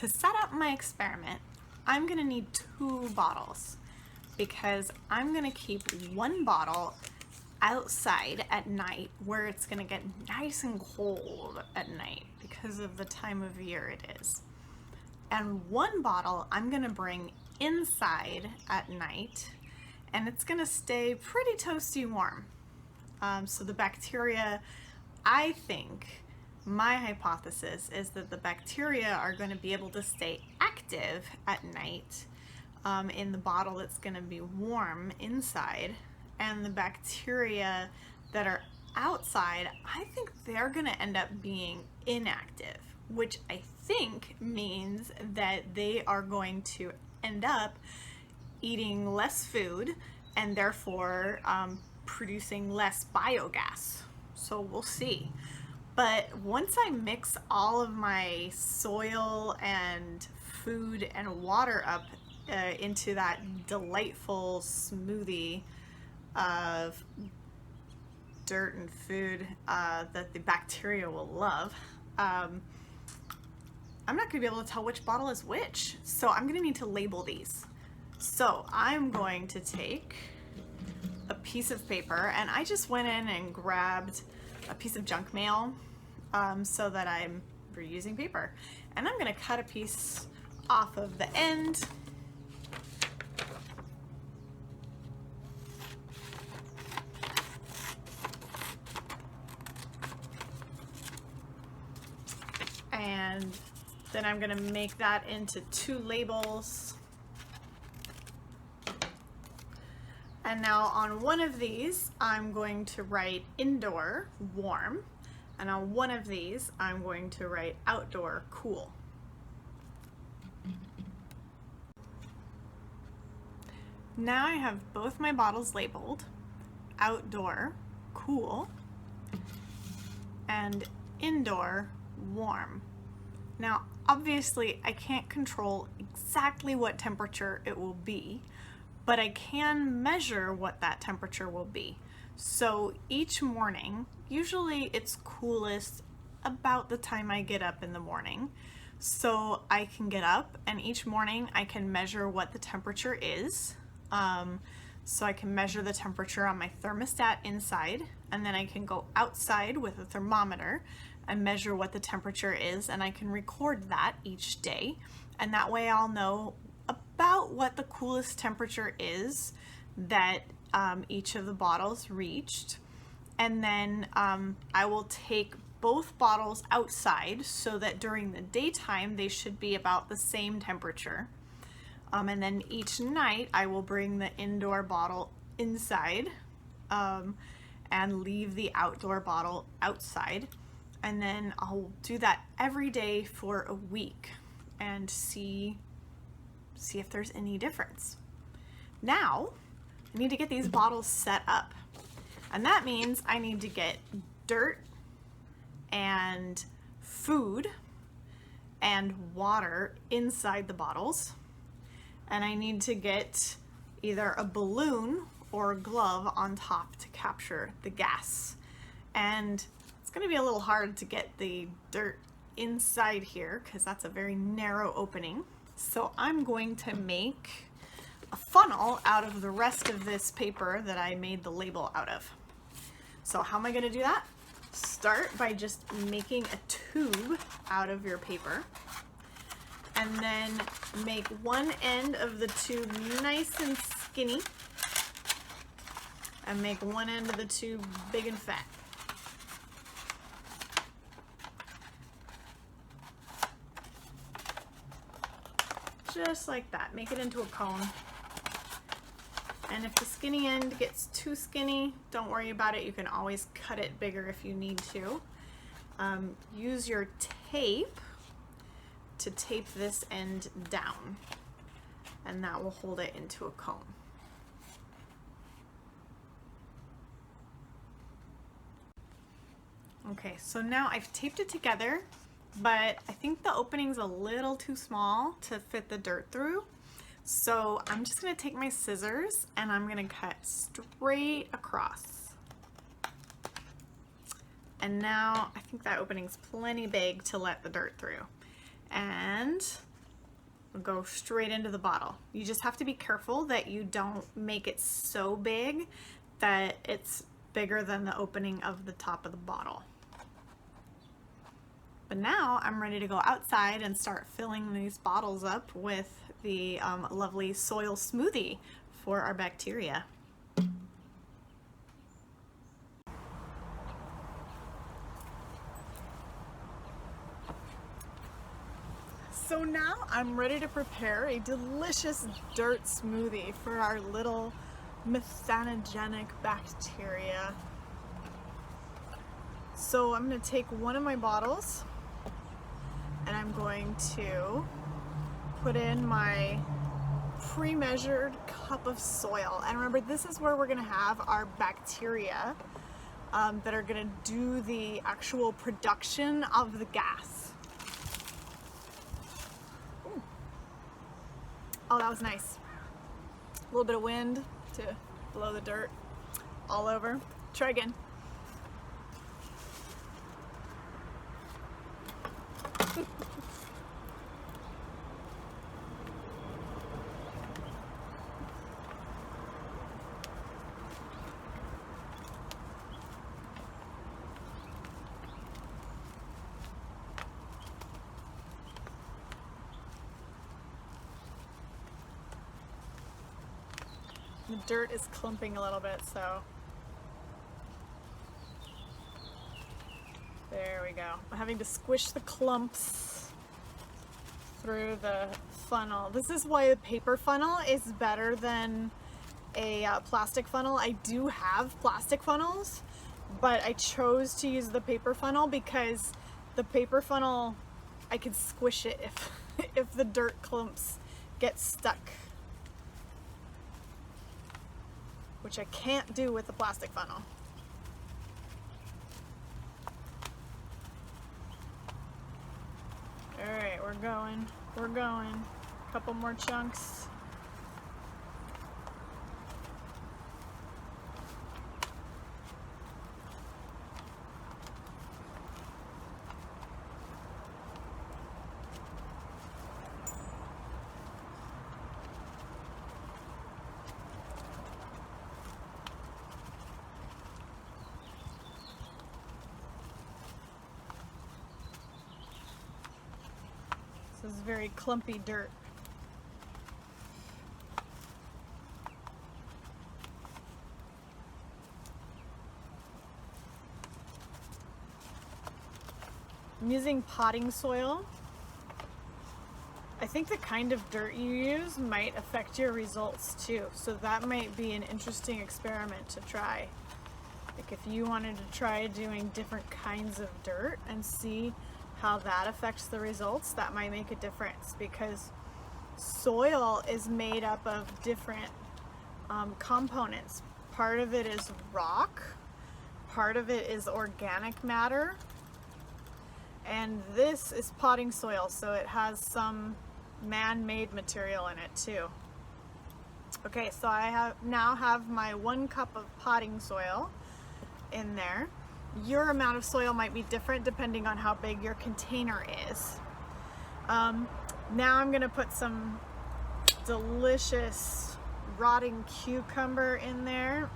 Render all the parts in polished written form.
To set up my experiment, I'm gonna need 2 bottles because I'm gonna keep one bottle outside at night where it's gonna get nice and cold at night because of the time of year it is. And one bottle I'm gonna bring inside at night and it's gonna stay pretty toasty warm. So the bacteria, I think, my hypothesis is that the bacteria are going to be able to stay active at night in the bottle that's going to be warm inside, and the bacteria that are outside, I think they're going to end up being inactive, which I think means that they are going to end up eating less food and therefore producing less biogas. So we'll see. But once I mix all of my soil and food and water up into that delightful smoothie of dirt and food that the bacteria will love, I'm not going to be able to tell which bottle is which. So I'm going to need to label these. So I'm going to take a piece of paper, and I just went in and grabbed a piece of junk mail so that I'm reusing paper, and I'm going to cut a piece off of the end and then I'm going to make that into 2 labels. And now on one of these, I'm going to write indoor, warm, and on one of these, I'm going to write outdoor, cool. Now I have both my bottles labeled, outdoor, cool, and indoor, warm. Now, obviously, I can't control exactly what temperature it will be, but I can measure what that temperature will be. So each morning, usually it's coolest about the time I get up in the morning. So I can get up and each morning I can measure what the temperature is. So I can measure the temperature on my thermostat inside, and then I can go outside with a thermometer and measure what the temperature is, and I can record that each day. And that way I'll know about what the coolest temperature is that each of the bottles reached. And then I will take both bottles outside so that during the daytime they should be about the same temperature. And then each night I will bring the indoor bottle inside and leave the outdoor bottle outside. And then I'll do that every day for a week and see if there's any difference. Now, I need to get these bottles set up. And that means I need to get dirt and food and water inside the bottles. And I need to get either a balloon or a glove on top to capture the gas. And it's going to be a little hard to get the dirt inside here because that's a very narrow opening. So I'm going to make a funnel out of the rest of this paper that I made the label out of. So how am I going to do that? Start by just making a tube out of your paper, and then make one end of the tube nice and skinny, and make one end of the tube big and fat. Just like that. Make it into a cone. And if the skinny end gets too skinny, don't worry about it. You can always cut it bigger if you need to. Use your tape to tape this end down, and that will hold it into a cone. Okay, so now I've taped it together, but I think the opening's a little too small to fit the dirt through. So I'm just gonna take my scissors and I'm gonna cut straight across. And now I think that opening's plenty big to let the dirt through. And It'll go straight into the bottle. You just have to be careful that you don't make it so big that it's bigger than the opening of the top of the bottle. But now I'm ready to go outside and start filling these bottles up with the lovely soil smoothie for our bacteria. So now I'm ready to prepare a delicious dirt smoothie for our little methanogenic bacteria. So I'm going to take one of my bottles and I'm going to put in my pre-measured cup of soil. And remember, this is where we're going to have our bacteria that are going to do the actual production of the gas. Ooh. Oh, that was nice. A little bit of wind to blow the dirt all over. Try again. The dirt is clumping a little bit, so there we go. I'm having to squish the clumps through the funnel. This is why a paper funnel is better than a plastic funnel. I do have plastic funnels, but I chose to use the paper funnel because the paper funnel, I could squish it if the dirt clumps get stuck, which I can't do with the plastic funnel. All right, we're going. A couple more chunks. This is very clumpy dirt. I'm using potting soil. I think the kind of dirt you use might affect your results too, so that might be an interesting experiment to try. Like if you wanted to try doing different kinds of dirt and see how that affects the results, that might make a difference, because soil is made up of different components. Part of it is rock, part of it is organic matter, and this is potting soil, so it has some man-made material in it too. Okay, so I now have my 1 cup of potting soil in there. Your amount of soil might be different depending on how big your container is. Now I'm gonna put some delicious rotting cucumber in there.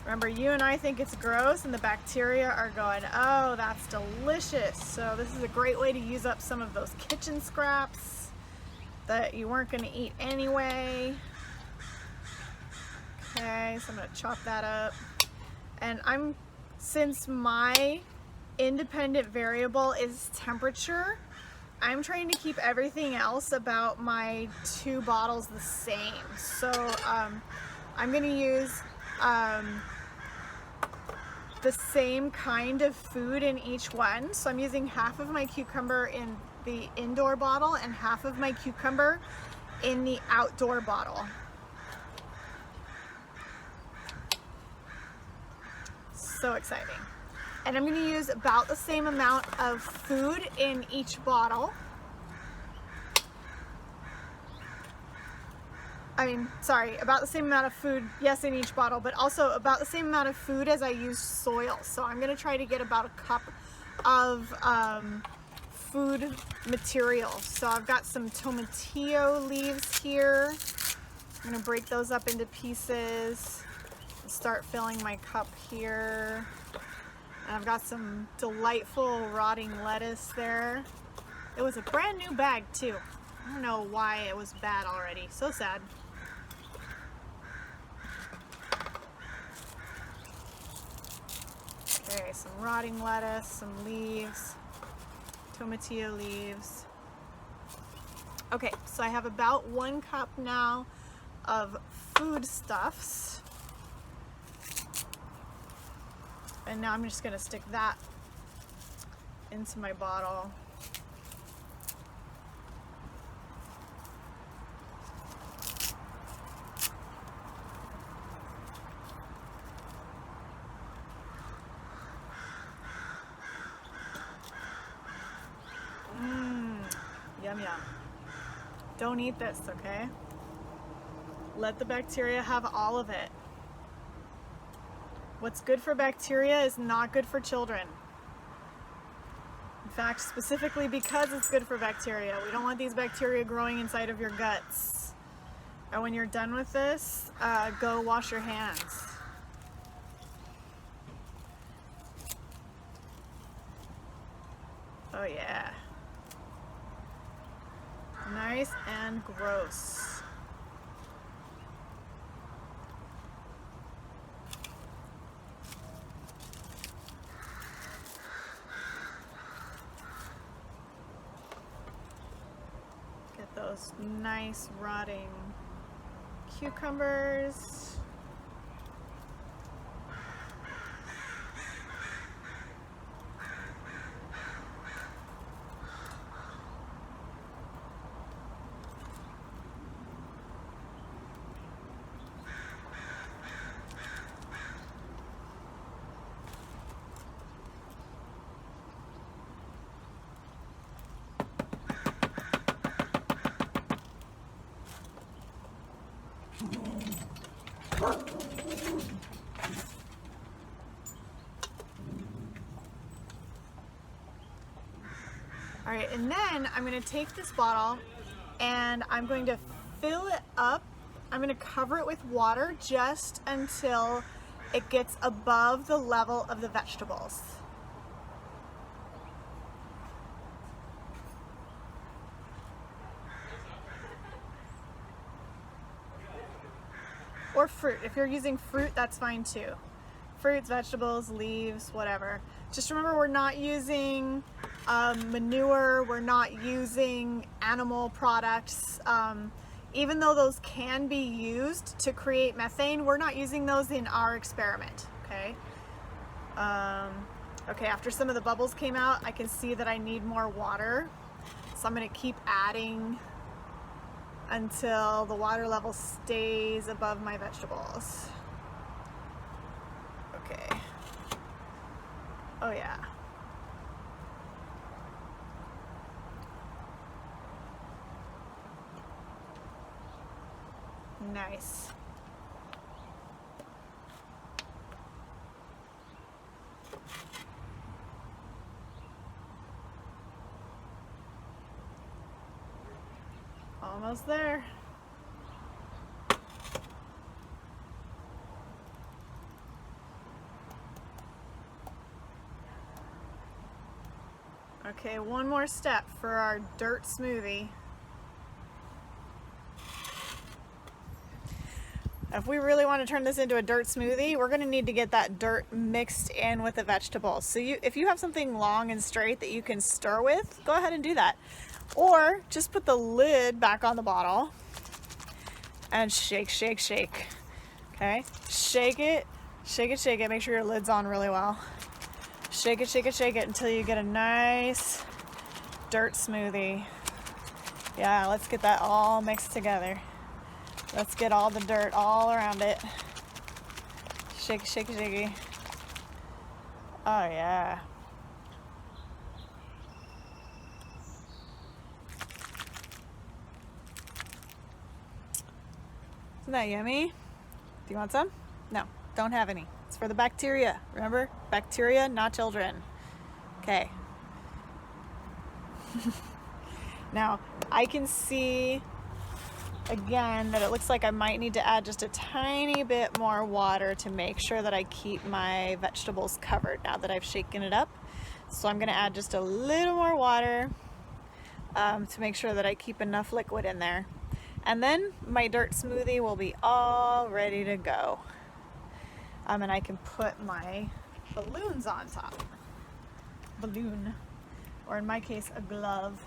Remember, you and I think it's gross, and the bacteria are going, oh, that's delicious. So this is a great way to use up some of those kitchen scraps that you weren't gonna eat anyway. Okay, so I'm gonna chop that up. And since my independent variable is temperature, I'm trying to keep everything else about my 2 bottles the same. So I'm gonna use the same kind of food in each one. So I'm using half of my cucumber in the indoor bottle and half of my cucumber in the outdoor bottle. So exciting. And I'm going to use about the same amount of food in each bottle. About the same amount of food, yes, in each bottle, but also about the same amount of food as I use soil. So I'm going to try to get about a cup of food material. So I've got some tomatillo leaves here. I'm gonna break those up into pieces and start filling my cup here. And I've got some delightful rotting lettuce there. It was a brand new bag too. I don't know why it was bad already. So sad. Okay, some rotting lettuce, some leaves, tomatillo leaves. Okay, so I have about 1 cup now of foodstuffs. And now I'm just gonna stick that into my bottle. Yum yum. Don't eat this, okay? Let the bacteria have all of it. What's good for bacteria is not good for children. In fact, specifically because it's good for bacteria. We don't want these bacteria growing inside of your guts. And when you're done with this, go wash your hands. Oh yeah. Nice and gross. Get those nice rotting cucumbers. All right, and then I'm going to take this bottle and I'm going to fill it up. I'm going to cover it with water just until it gets above the level of the vegetables. Or fruit. If you're using fruit, that's fine too. Fruits, vegetables, leaves, whatever. Just remember, we're not using manure, we're not using animal products. Even though those can be used to create methane, we're not using those in our experiment, okay? Okay, after some of the bubbles came out, I can see that I need more water. So I'm gonna keep adding until the water level stays above my vegetables. Okay. Oh yeah. Nice. Almost there. Okay, one more step for our dirt smoothie. If we really want to turn this into a dirt smoothie, we're going to need to get that dirt mixed in with the vegetables. So if you have something long and straight that you can stir with, go ahead and do that. Or just put the lid back on the bottle and shake, shake, shake. Okay, shake it, shake it, shake it. Make sure your lid's on really well. Shake it, shake it, shake it until you get a nice dirt smoothie. Yeah, let's get that all mixed together. Let's get all the dirt all around it. Shake, shake, shake. Oh yeah. Isn't that yummy? Do you want some? No, don't have any. It's for the bacteria. Remember? Bacteria, not children. Okay. Now, I can see again that it looks like I might need to add just a tiny bit more water to make sure that I keep my vegetables covered now that I've shaken it up. So I'm going to add just a little more water to make sure that I keep enough liquid in there. And then my dirt smoothie will be all ready to go. And I can put my balloons on top. Balloon, or in my case, a glove.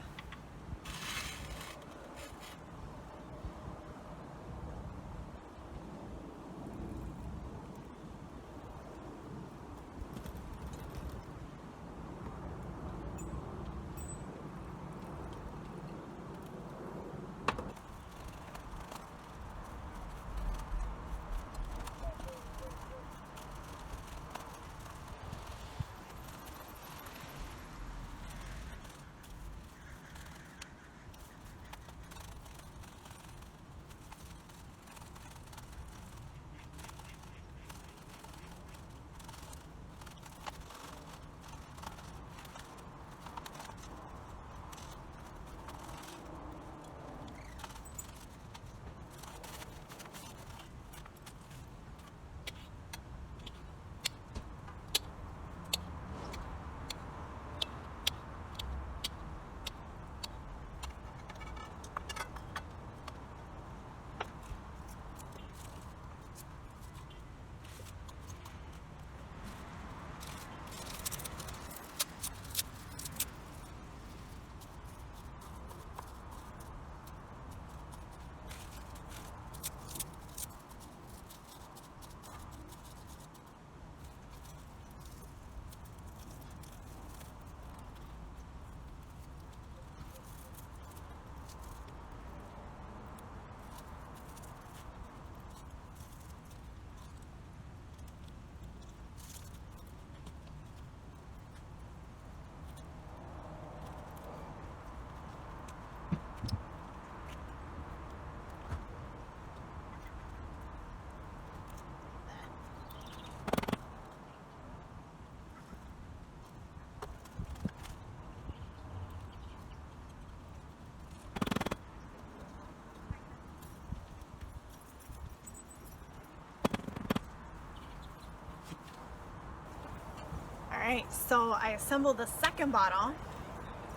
Alright, so I assembled the second bottle,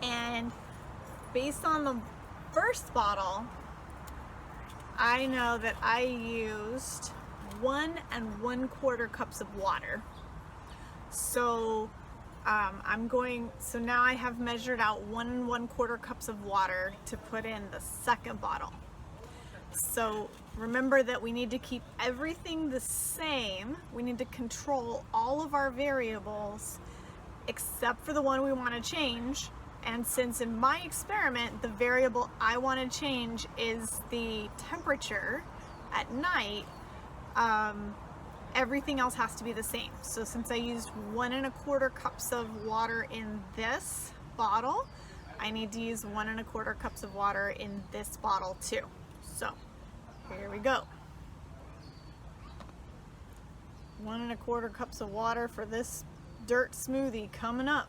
and based on the first bottle, I know that I used 1 1/4 cups of water. So so now I have measured out 1 1/4 cups of water to put in the second bottle. So remember that we need to keep everything the same. We need to control all of our variables except for the one we want to change. And since in my experiment, the variable I want to change is the temperature at night, everything else has to be the same. So since I used 1 1/4 cups of water in this bottle, I need to use 1 1/4 cups of water in this bottle too. So here we go. 1 1/4 cups of water for this dirt smoothie coming up.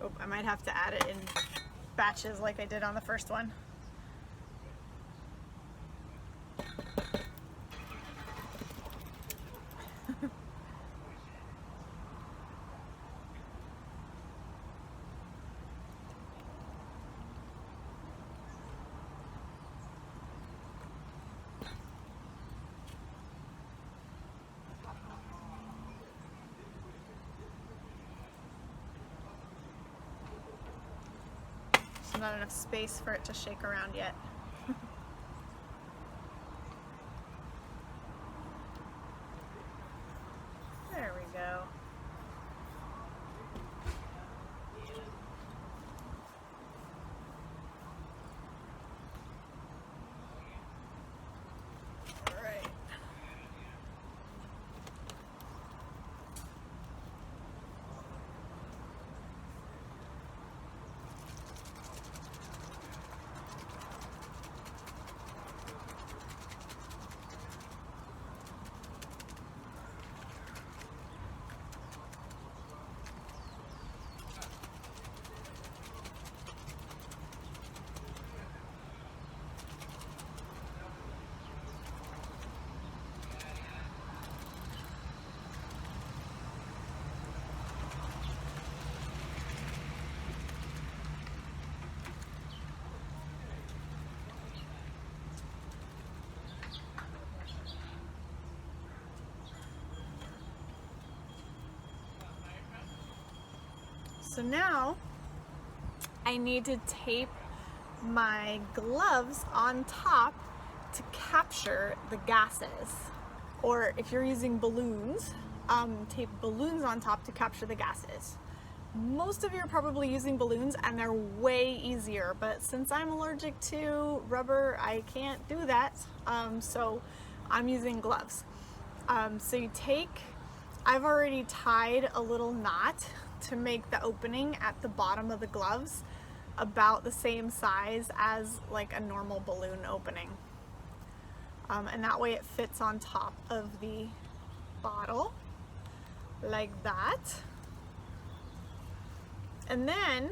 Oh, I might have to add it in batches like I did on the first one. There's not enough space for it to shake around yet. There we go. All right. So now I need to tape my gloves on top to capture the gases. Or if you're using balloons, tape balloons on top to capture the gases. Most of you are probably using balloons and they're way easier, but since I'm allergic to rubber, I can't do that. So I'm using gloves. So you take, I've already tied a little knot to make the opening at the bottom of the gloves about the same size as like a normal balloon opening. And that way it fits on top of the bottle like that. And then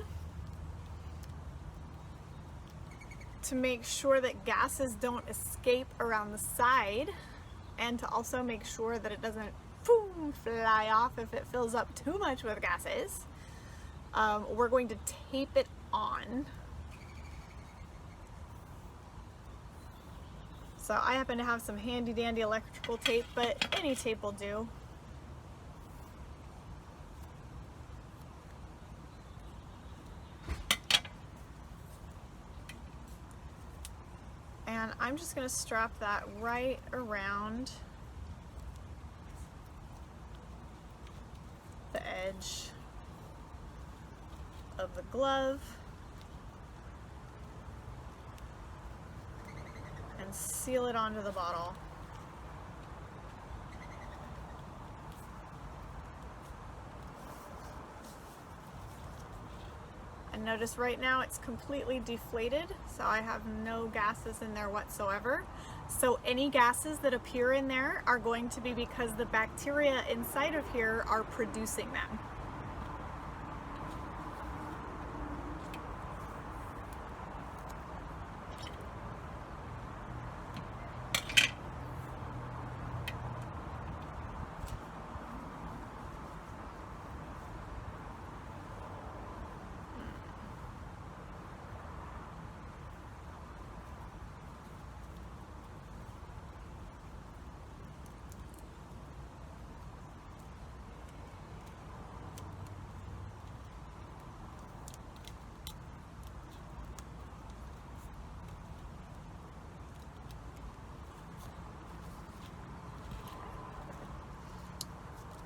to make sure that gases don't escape around the side, and to also make sure that it doesn't fly off if it fills up too much with gases, we're going to tape it on. So I happen to have some handy dandy electrical tape, but any tape will do. And I'm just going to strap that right around the edge of the glove and seal it onto the bottle. And notice right now it's completely deflated, so I have no gases in there whatsoever. So any gases that appear in there are going to be because the bacteria inside of here are producing them.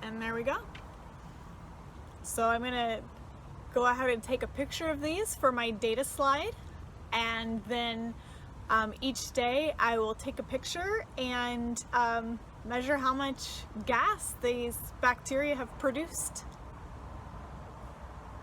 And there we go. So I'm gonna go ahead and take a picture of these for my data slide, and then each day I will take a picture and measure how much gas these bacteria have produced.